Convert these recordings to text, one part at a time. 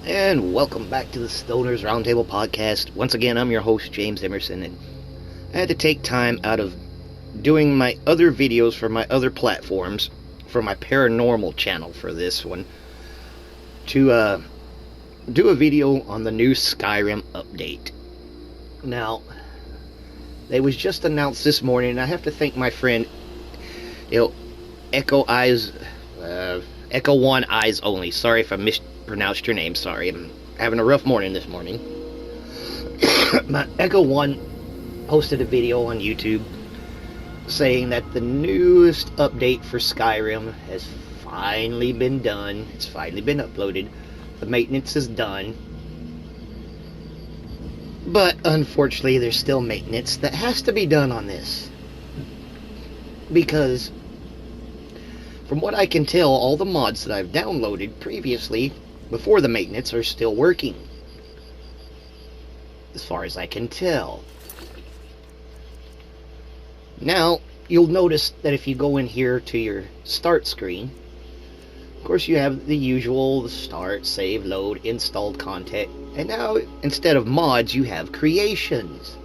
And welcome back to the Stoners Roundtable podcast. Once again, I'm your host, James Emerson, and I had to take time out of doing my other videos for my other platforms, for my paranormal channel for this one, to do a video on the new Skyrim update. Now, it was just announced this morning, and I have to thank my friend, Echo One Eyes Only. Sorry if I mispronounced your name. Sorry, I'm having a rough morning this morning. But Echo One posted a video on YouTube saying that the newest update for Skyrim has finally been done. It's finally been uploaded. The maintenance is done. But unfortunately, there's still maintenance that has to be done on this. Because from what I can tell, all the mods that I've downloaded previously, before the maintenance, are still working. As far as I can tell. Now, you'll notice that if you go in here to your start screen, of course you have the usual start, save, load, installed content. And now, instead of mods, you have creations.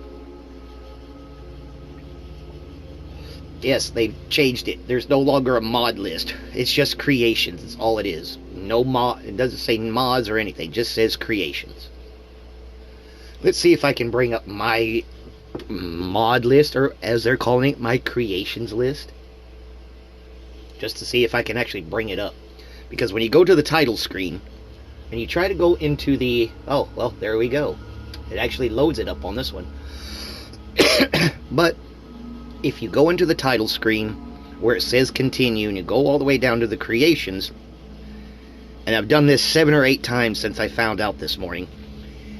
Yes, they've changed it. There's no longer a mod list. It's just creations. That's all it is. No mod. It doesn't say mods or anything. It just says creations. Let's see if I can bring up my mod list, or as they're calling it, my creations list. Just to see if I can actually bring it up. Because when you go to the title screen, and you try to go into the... Oh, well, there we go. It actually loads it up on this one. But if you go into the title screen where it says continue and you go all the way down to the creations, and I've done this 7 or 8 times since I found out this morning,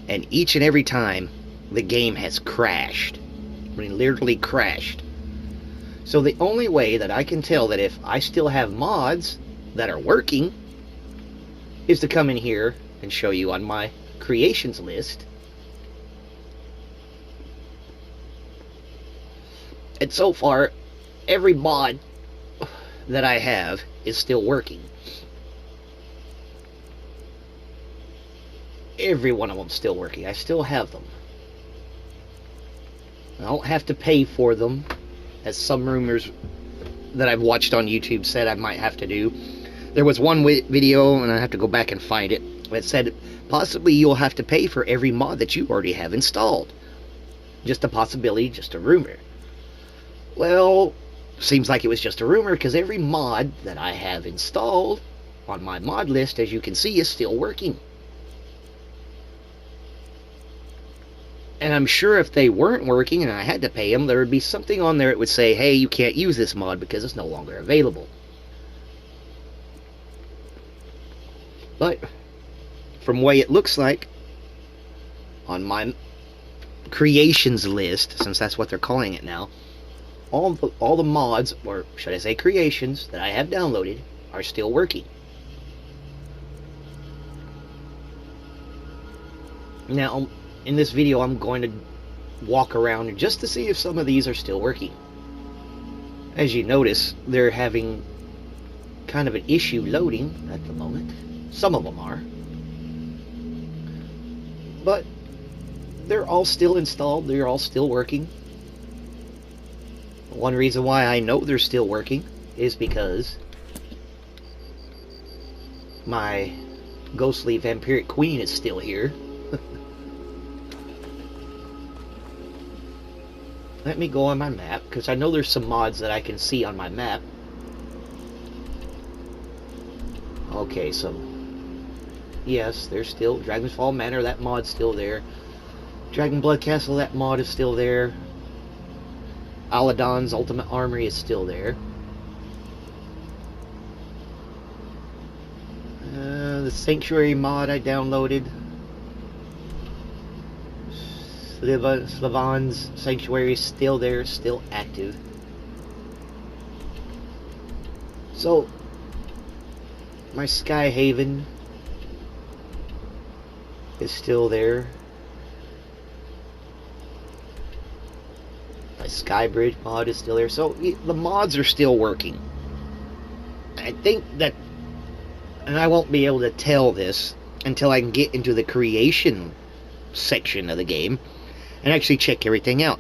and each and every time the game has crashed. I mean, literally crashed. So the only way that I can tell that if I still have mods that are working is to come in here and show you on my creations list. And so far, every mod that I have is still working. Every one of them is still working. I still have them. I don't have to pay for them, as some rumors that I've watched on YouTube said I might have to do. There was one video, and I have to go back and find it, that said possibly you'll have to pay for every mod that you already have installed. Just a possibility, just a rumor. Well, seems like it was just a rumor, because every mod that I have installed on my mod list, as you can see, is still working. And I'm sure if they weren't working and I had to pay them, there would be something on there that would say, hey, you can't use this mod because it's no longer available. But from the way it looks like on my creations list, since that's what they're calling it now, all the mods, or should I say creations, that I have downloaded are still working. Now, in this video, I'm going to walk around just to see if some of these are still working. As you notice, they're having kind of an issue loading at the moment. Some of them are. But they're all still installed. They're all still working. One reason why I know they're still working is because my ghostly vampiric queen is still here. Let me go on my map, because I know there's some mods that I can see on my map. Okay, so yes, there's still Dragon's Fall Manor, that mod's still there. Dragon Blood Castle, that mod is still there. Aladon's Ultimate Armory is still there. The Sanctuary mod I downloaded. Slavan's Sanctuary is still there, still active. So, my Sky Haven is still there. My Skybridge mod is still there. So, the mods are still working. I think that, and I won't be able to tell this until I can get into the creation section of the game and actually check everything out.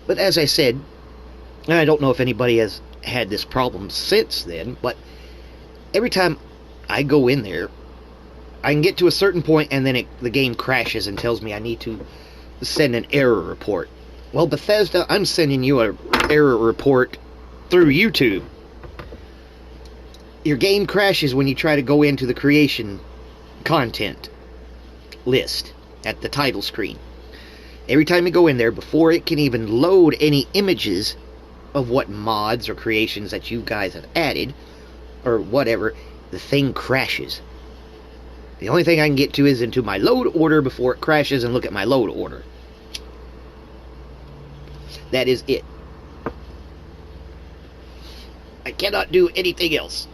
But as I said, and I don't know if anybody has had this problem since then, but every time I go in there, I can get to a certain point and then the game crashes and tells me I need to send an error report. Well, Bethesda, I'm sending you an error report through YouTube. Your game crashes when you try to go into the creation content list at the title screen. Every time you go in there, before it can even load any images of what mods or creations that you guys have added, or whatever, the thing crashes. The only thing I can get to is into my load order before it crashes and look at my load order. That is it. I cannot do anything else.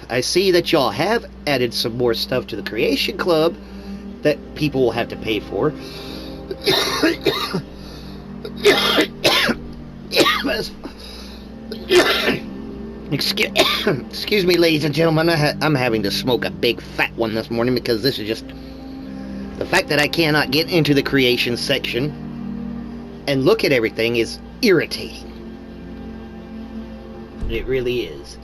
I see that y'all have added some more stuff to the Creation Club that people will have to pay for. Excuse me, ladies and gentlemen, I'm having to smoke a big fat one this morning because this is just... The fact that I cannot get into the creation section and look at everything is irritating. It really is.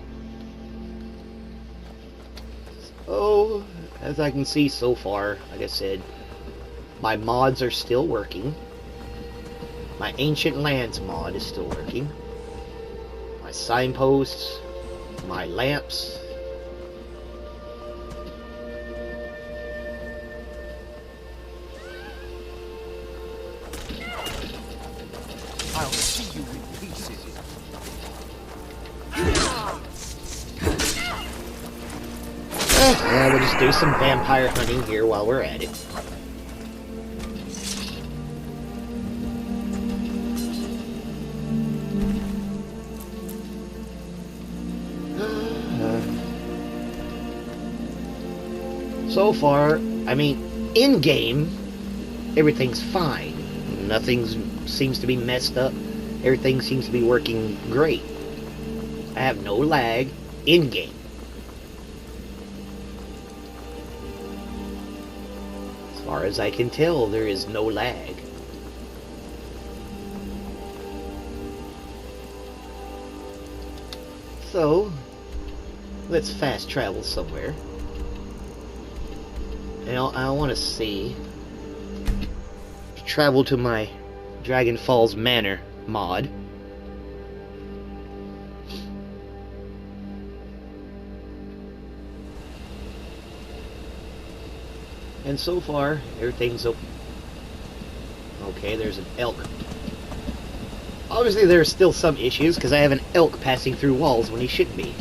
So, as I can see so far, like I said, my mods are still working. My Ancient Lands mod is still working. My signposts, my lamps. I'll see you in pieces. Yeah, we'll just do some vampire hunting here while we're at it. So far, I mean, in-game, everything's fine. Nothing seems to be messed up. Everything seems to be working great. I have no lag in-game. As far as I can tell, there is no lag. So, let's fast travel somewhere. And I want to see... Travel to my Dragon Falls Manor mod. And so far, everything's okay. There's an elk. Obviously, there are still some issues, because I have an elk passing through walls when he shouldn't be.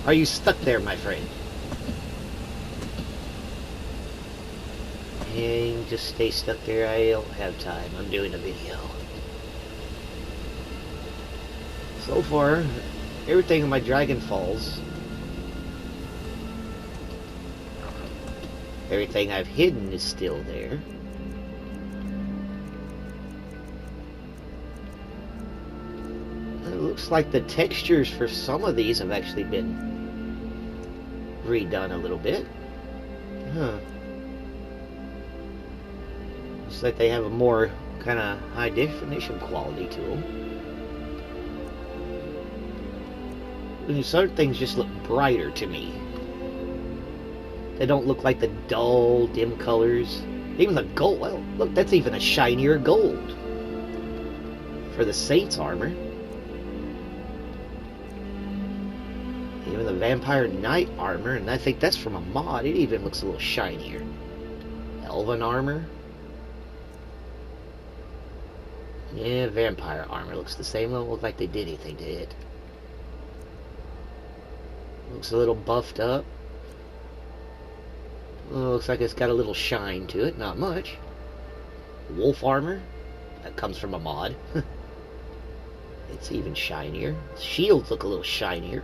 Are you stuck there, my friend? And just stay stuck there. I don't have time. I'm doing a video. So far, everything in my Dragon Falls, everything I've hidden is still there. It looks like the textures for some of these have actually been redone a little bit. Huh. Looks like they have a more kind of high definition quality to them. And certain things just look brighter to me. They don't look like the dull, dim colors. Even the gold, well, look, that's even a shinier gold for the Saint's armor. Even the Vampire Knight armor, and I think that's from a mod, it even looks a little shinier. Elven armor. Yeah, vampire armor looks the same. Don't look like they did anything to it. Looks a little buffed up. Looks like it's got a little shine to it. Not much. Wolf armor. That comes from a mod. It's even shinier. Shields look a little shinier.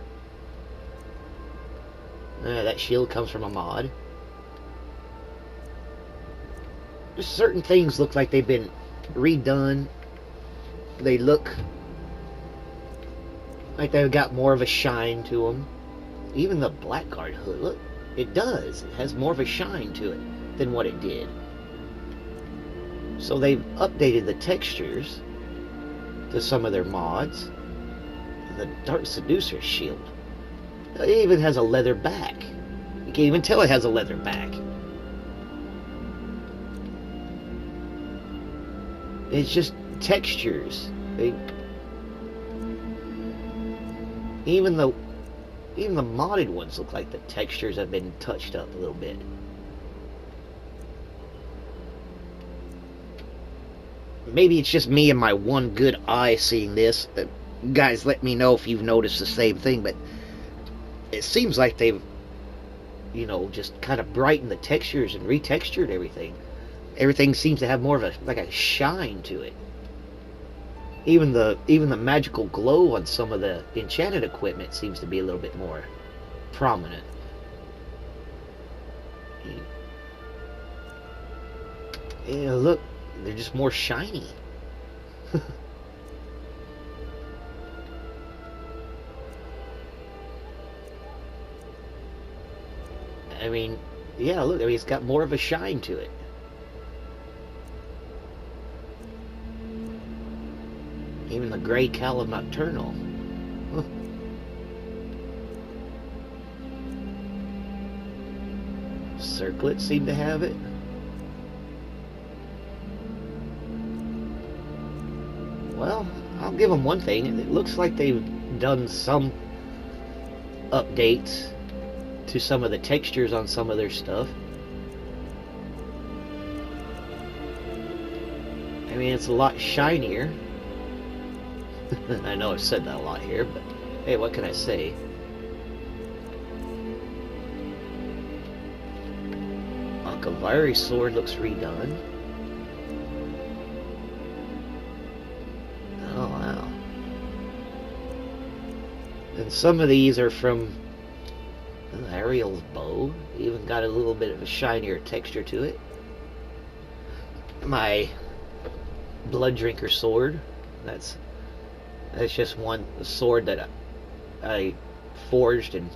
That shield comes from a mod. Just certain things look like they've been redone. They look like they've got more of a shine to them. even the Blackguard hood, look, it does. It has more of a shine to it than what it did. So they've updated the textures to some of their mods. The Dark Seducer shield. It even has a leather back. You can't even tell it has a leather back. It's just textures. Even the modded ones look like the textures have been touched up a little bit. Maybe it's just me and my one good eye seeing this. Guys, let me know if you've noticed the same thing, but it seems like they've, just kind of brightened the textures and retextured everything. Everything seems to have more of a shine to it. Even the magical glow on some of the enchanted equipment seems to be a little bit more prominent. Yeah, look, they're just more shiny. I mean, yeah, look, it's got more of a shine to it. Even the gray cowl nocturnal. Huh. Circlets seem to have it. Well, I'll give them one thing. It looks like they've done some updates to some of the textures on some of their stuff. I mean, it's a lot shinier. I know I've said that a lot here, but hey, what can I say? Akavari sword looks redone. Oh, wow. And some of these are from Ariel's bow. Even got a little bit of a shinier texture to it. My Blood Drinker sword. That's just one sword that I forged and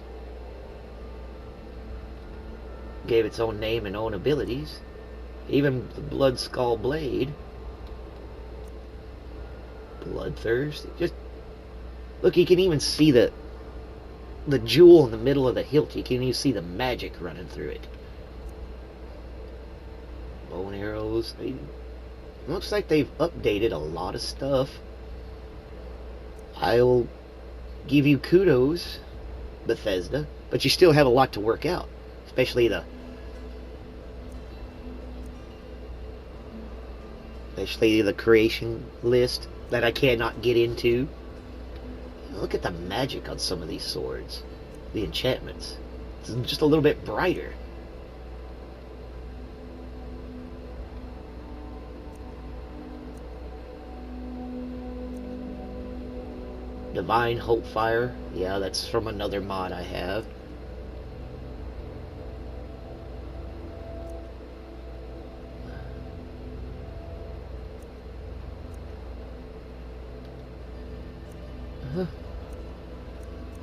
gave its own name and own abilities. Even the Blood Skull blade. Bloodthirst. Just look, you can even see the jewel in the middle of the hilt. You can even see the magic running through it. Bone arrows. It looks like they've updated a lot of stuff. I'll give you kudos, Bethesda, but you still have a lot to work out, especially the creation list that I cannot get into. Look at the magic on some of these swords, the enchantments. It's just a little bit brighter. Divine Hope Fire. Yeah, that's from another mod I have.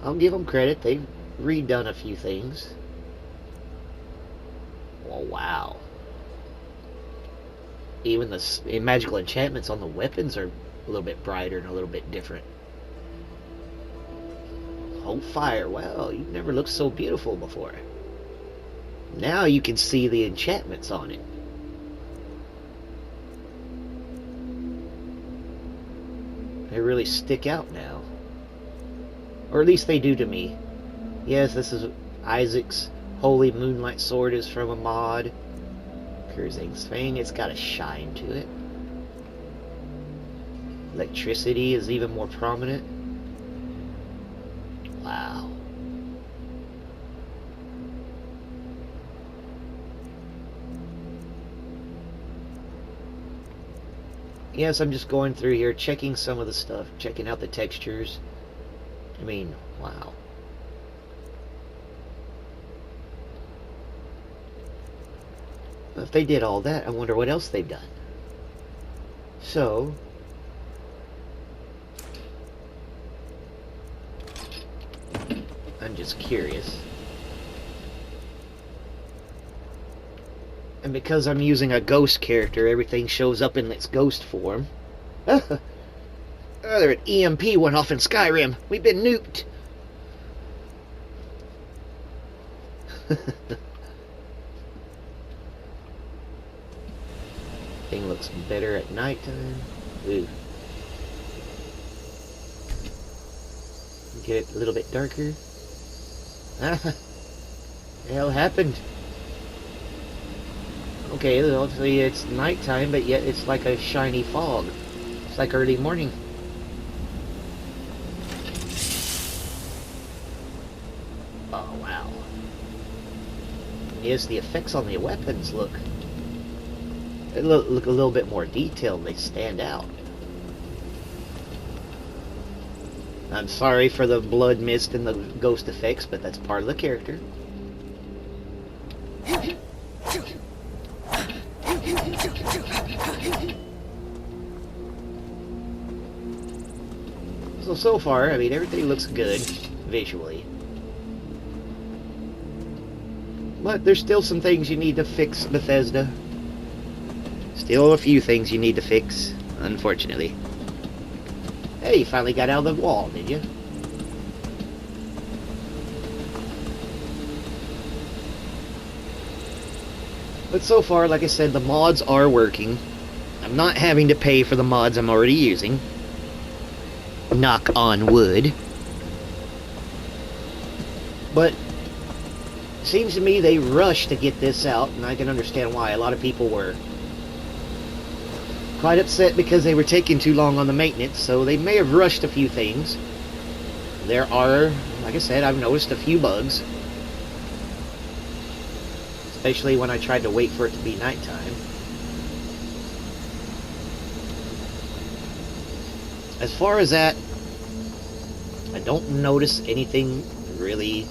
I'll give them credit. They've redone a few things. Oh, wow. Even the magical enchantments on the weapons are a little bit brighter and a little bit different. Hope Fire. Wow, you've never looked so beautiful before. Now you can see the enchantments on it. They really stick out now. Or at least they do to me. Yes, this is Isaac's Holy Moonlight Sword is from a mod. Kurzing's Fang, it's got a shine to it. Electricity is even more prominent. Wow. Yes, I'm just going through here, checking some of the stuff, checking out the textures. I mean, wow. If they did all that, I wonder what else they've done. So, I'm just curious. And because I'm using a ghost character, everything shows up in its ghost form. Oh, there an EMP went off in Skyrim. We've been nuked. Thing looks better at nighttime. Ooh. Get it a little bit darker. Ah, the hell happened? Okay, obviously it's nighttime, but yet it's like a shiny fog. It's like early morning. Oh, wow. Yes, the effects on the weapons look a little bit more detailed. They stand out. I'm sorry for the blood mist and the ghost effects, but that's part of the character. So far, I mean, everything looks good visually. But there's still some things you need to fix, Bethesda. Still a few things you need to fix, unfortunately. Hey, you finally got out of the wall, did you? But so far, like I said, the mods are working. I'm not having to pay for the mods I'm already using. Knock on wood. But it seems to me they rushed to get this out, and I can understand why. A lot of people were quite upset because they were taking too long on the maintenance, so they may have rushed a few things. There are, like I said, I've noticed a few bugs. Especially when I tried to wait for it to be nighttime. As far as that, I don't notice anything really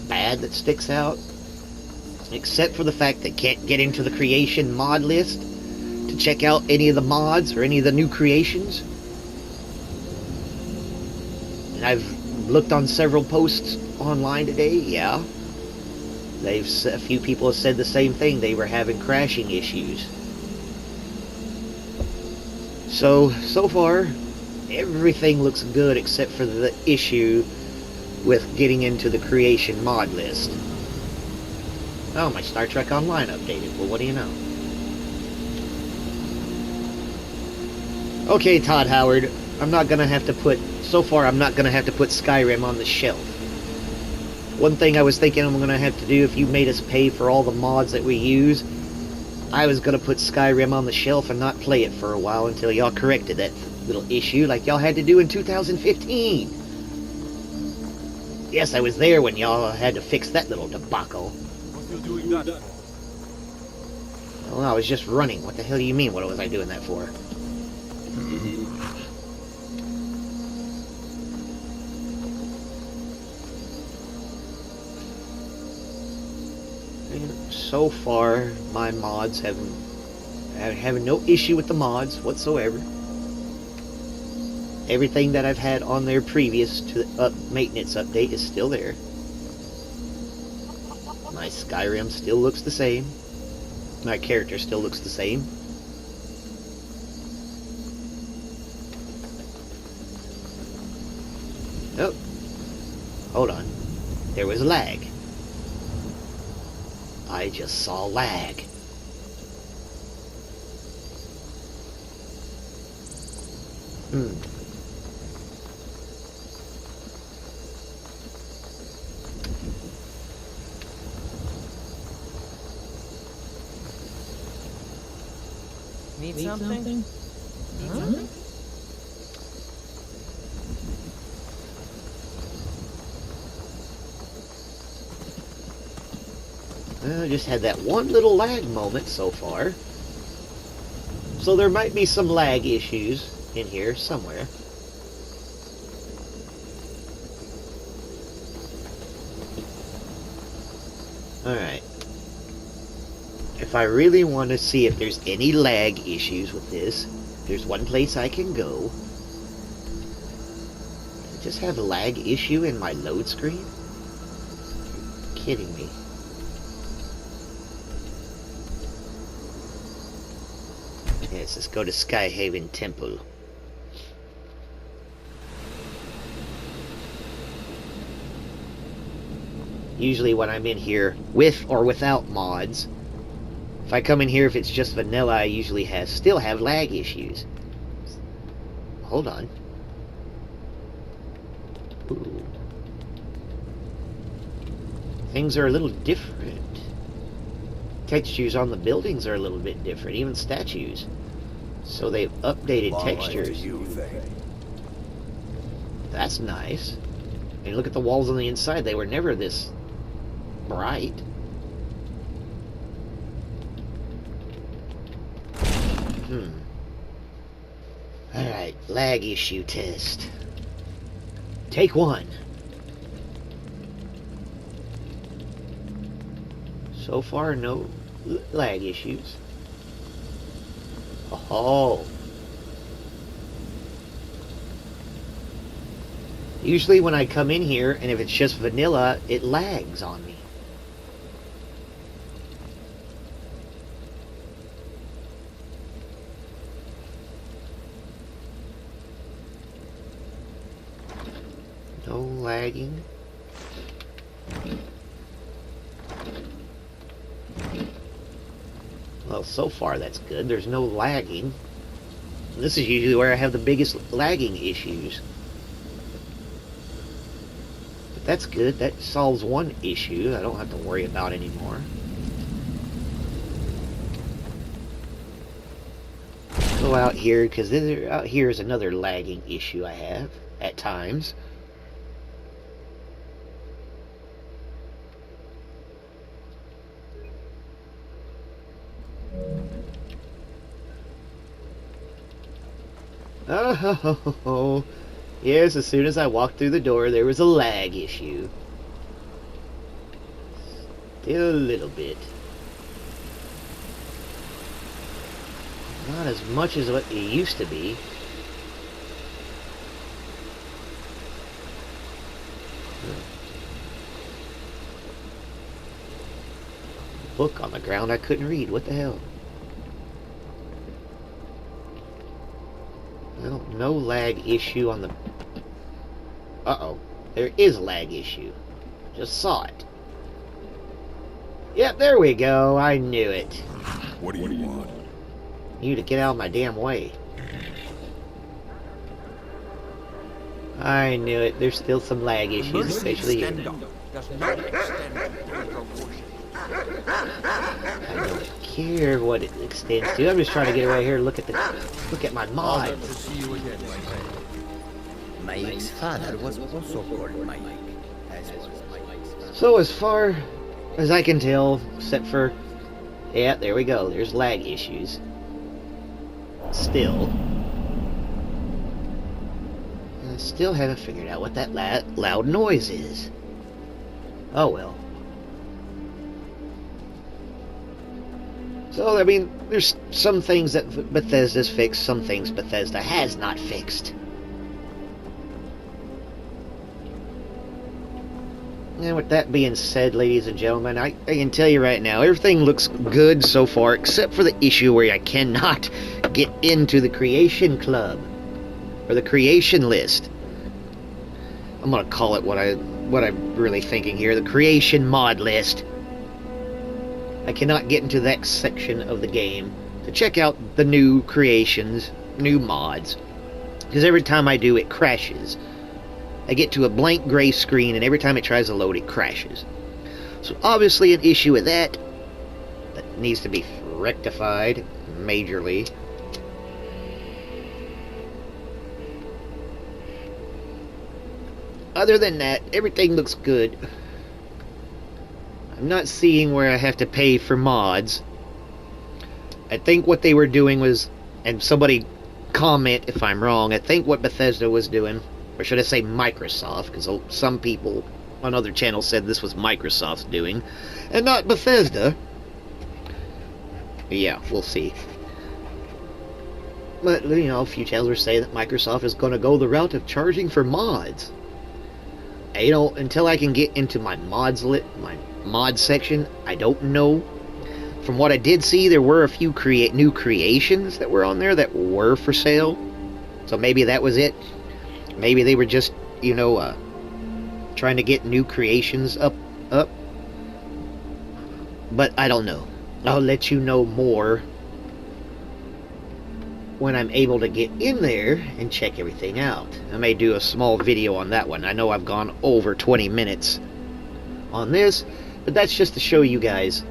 bad that sticks out, except for the fact that I can't get into the creation mod list to check out any of the mods or any of the new creations. And I've looked on several posts online today, yeah. A few people have said the same thing. They were having crashing issues. So far, everything looks good except for the issue with getting into the creation mod list. Oh, my Star Trek Online updated. Well, what do you know? Okay, Todd Howard, I'm not gonna have to put Skyrim on the shelf. One thing I was thinking I'm gonna have to do, if you made us pay for all the mods that we use, I was gonna put Skyrim on the shelf and not play it for a while until y'all corrected that little issue like y'all had to do in 2015. Yes, I was there when y'all had to fix that little debacle. What you doing that for? Well, I was just running. What the hell do you mean? What was I doing that for? So far, my mods I'm having no issue with the mods whatsoever. Everything that I've had on there previous to the maintenance update is still there. My Skyrim still looks the same. My character still looks the same. Oh, hold on. There was lag. I just saw lag. Need something? Huh? I just had that one little lag moment so far. So there might be some lag issues in here somewhere. Alright. If I really want to see if there's any lag issues with this, there's one place I can go. Just have a lag issue in my load screen? You're kidding me. Yes, let's go to Skyhaven Temple. Usually when I'm in here with or without mods, if I come in here if it's just vanilla, I usually still have lag issues. Hold on. Ooh. Things are a little different. Textures on the buildings are a little bit different, even statues. So they've updated textures. That's nice. And look at the walls on the inside. They were never this bright. Alright, lag issue test. Take 1. So far, no lag issues. Oh. Usually when I come in here, and if it's just vanilla, it lags on me. No lagging. Well, so far that's good. There's no lagging. This is usually where I have the biggest lagging issues. But that's good. That solves one issue I don't have to worry about anymore. Go out here, because out here is another lagging issue I have at times. Oh, yes, as soon as I walked through the door, there was a lag issue. Still a little bit. Not as much as what it used to be. Book on the ground I couldn't read. What the hell? Well, no lag issue on the... Uh-oh. There is a lag issue. Just saw it. Yep, there we go. I knew it. What do you want? You to get out of my damn way. I knew it. There's still some lag issues, especially here. Does not extend to your worship. I don't care what it extends to. I'm just trying to get right here and look at my mods. To see you again, my friend. My ex-father was also called Mike, as was Mike's. So as far as I can tell, except for... Yeah, there we go. There's lag issues. Still. I still haven't figured out what that loud noise is. Oh well. So, I mean, there's some things that Bethesda's fixed, some things Bethesda has not fixed. And with that being said, ladies and gentlemen, I can tell you right now, everything looks good so far, except for the issue where I cannot get into the creation club, or the creation list. I'm gonna call it what I'm really thinking here, the creation mod list. I cannot get into that section of the game to check out the new creations, new mods, because every time I do, it crashes. I get to a blank gray screen, and every time it tries to load, it crashes. So obviously an issue with that needs to be rectified majorly. Other than that, everything looks good. I'm not seeing where I have to pay for mods. I think what they were doing was, and somebody comment if I'm wrong, I think what Bethesda was doing, or should I say Microsoft, because some people on other channels said this was Microsoft's doing, and not Bethesda. Yeah, we'll see. But, you know, a few channels are saying that Microsoft is going to go the route of charging for mods. And, you know, until I can get into my my mod section, I don't know. From what I did see, there were a few new creations that were on there that were for sale. So maybe that was it. Maybe they were just, you know, trying to get new creations up. But I don't know. I'll let you know more when I'm able to get in there and check everything out. I may do a small video on that one. I know I've gone over 20 minutes on this, but that's just to show you guys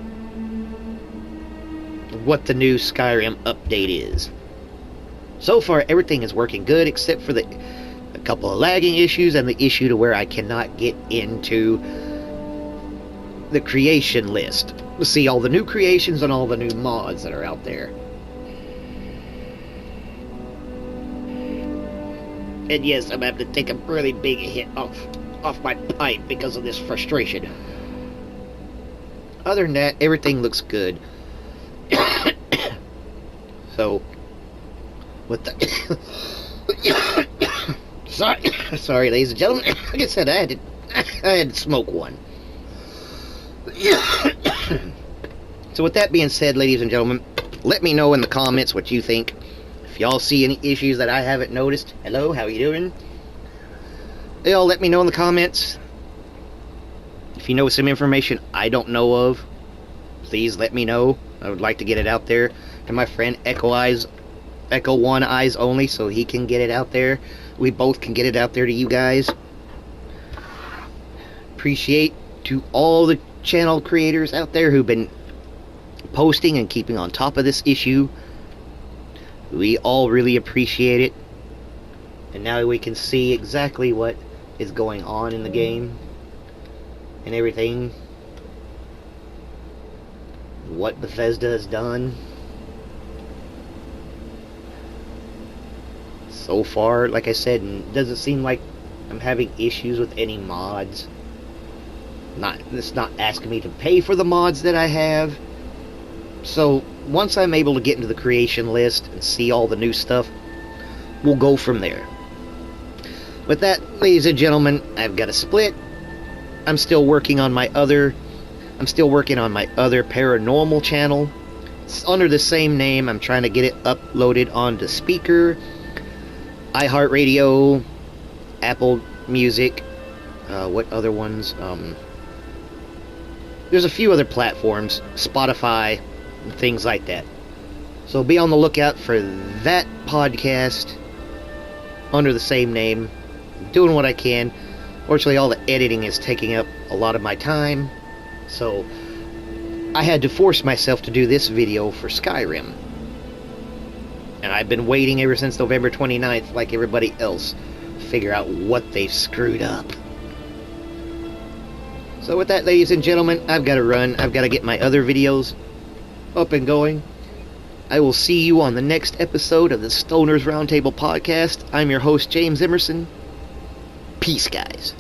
what the new Skyrim update is. So far, everything is working good, except for a couple of lagging issues and the issue to where I cannot get into the creation list to see all the new creations and all the new mods that are out there. And yes, I'm having to take a really big hit off my pipe because of this frustration. Other than that, everything looks good. So, with the sorry, ladies and gentlemen. Like I said, I had to smoke one. So with that being said, ladies and gentlemen, let me know in the comments what you think. If y'all see any issues that I haven't noticed, hello, how you doing? Y'all let me know in the comments. If you know some information I don't know of, please let me know. I would like to get it out there to my friend Echo One Eyes Only, so he can get it out there. We both can get it out there to you guys. Appreciate to all the channel creators out there who've been posting and keeping on top of this issue. We all really appreciate it. And now we can see exactly what is going on in the game and everything. What Bethesda has done. So far, like I said, it doesn't seem like I'm having issues with any mods. It's not asking me to pay for the mods that I have. So once I'm able to get into the creation list and see all the new stuff, we'll go from there. With that, ladies and gentlemen, I've got a split. I'm still working on my other paranormal channel. It's under the same name. I'm trying to get it uploaded onto Speaker, iHeartRadio, Apple Music, what other ones? There's a few other platforms, Spotify, and things like that. So be on the lookout for that podcast under the same name. I'm doing what I can. Fortunately, all the editing is taking up a lot of my time, so I had to force myself to do this video for Skyrim. And I've been waiting ever since November 29th, like everybody else, to figure out what they've screwed up. So with that, ladies and gentlemen, I've got to run. I've got to get my other videos up and going. I will see you on the next episode of the Stoners Roundtable podcast. I'm your host, James Emerson. Peace, guys.